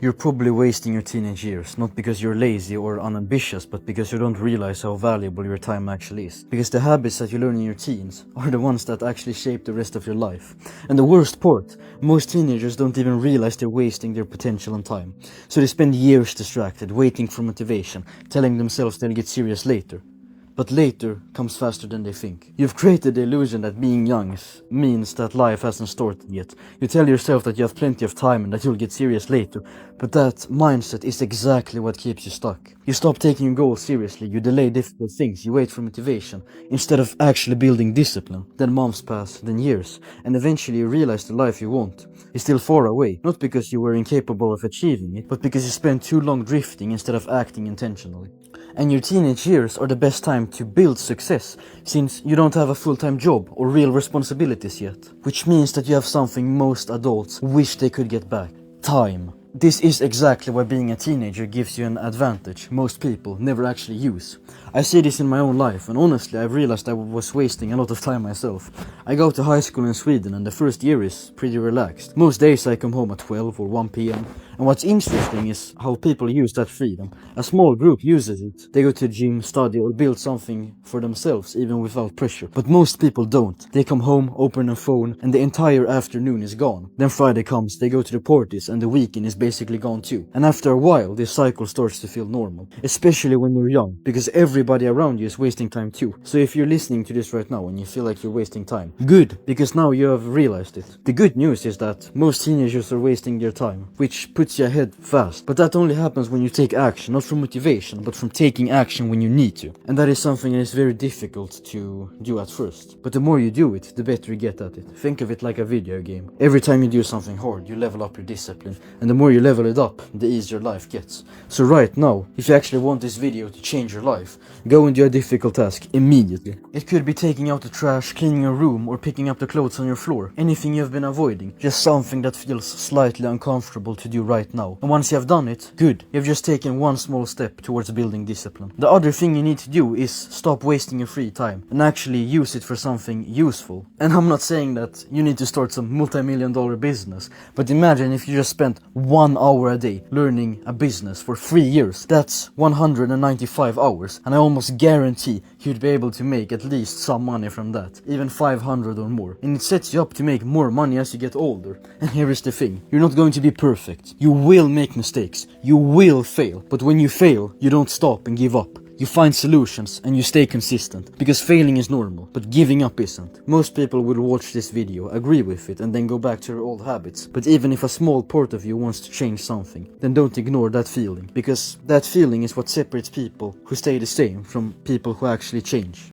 You're probably wasting your teenage years, not because you're lazy or unambitious, but because you don't realize how valuable your time actually is. Because the habits that you learn in your teens are the ones that actually shape the rest of your life. And the worst part, most teenagers don't even realize they're wasting their potential and time. So they spend years distracted, waiting for motivation, telling themselves they'll get serious later. But later comes faster than they think. You've created the illusion that being young means that life hasn't started yet. You tell yourself that you have plenty of time and that you'll get serious later, but that mindset is exactly what keeps you stuck. You stop taking your goals seriously, you delay difficult things, you wait for motivation, instead of actually building discipline. Then months pass, then years, and eventually you realize the life you want is still far away, not because you were incapable of achieving it, but because you spent too long drifting instead of acting intentionally. And your teenage years are the best time to build success, since you don't have a full-time job or real responsibilities yet. Which means that you have something most adults wish they could get back: time. This is exactly why being a teenager gives you an advantage most people never actually use. I see this in my own life, and honestly I've realized I was wasting a lot of time myself. I go to high school in Sweden and the first year is pretty relaxed. Most days I come home at 12 or 1 p.m. And what's interesting is how people use that freedom. A small group uses it. They go to the gym, study, or build something for themselves even without pressure. But most people don't. They come home, open a phone, and the entire afternoon is gone. Then Friday comes, they go to the parties, and the weekend is basically gone too. And after a while, this cycle starts to feel normal. Especially when you're young, because everybody around you is wasting time too. So if you're listening to this right now and you feel like you're wasting time, good, because now you have realized it. The good news is that most teenagers are wasting their time, which puts you ahead fast. But that only happens when you take action, not from motivation, but from taking action when you need to. And that is something that is very difficult to do at first. But the more you do it, the better you get at it. Think of it like a video game. Every time you do something hard, you level up your discipline. And the more you level it up, the easier life gets. So right now, if you actually want this video to change your life, go and do a difficult task immediately. It could be taking out the trash, cleaning your room, or picking up the clothes on your floor. Anything you've been avoiding. Just something that feels slightly uncomfortable to do right now. And once you have done it, good. You've just taken one small step towards building discipline. The other thing you need to do is stop wasting your free time and actually use it for something useful. And I'm not saying that you need to start some multi-million-dollar business, but imagine if you just spent 1 hour a day learning a business for 3 years. That's 195 hours, and I almost guarantee you'd be able to make at least some money from that, even 500 or more. And it sets you up to make more money as you get older. And here is the thing, you're not going to be perfect. You will make mistakes, you will fail, but when you fail, you don't stop and give up. You find solutions and you stay consistent, because failing is normal, but giving up isn't. Most people will watch this video, agree with it, and then go back to their old habits. But even if a small part of you wants to change something, then don't ignore that feeling, because that feeling is what separates people who stay the same from people who actually change.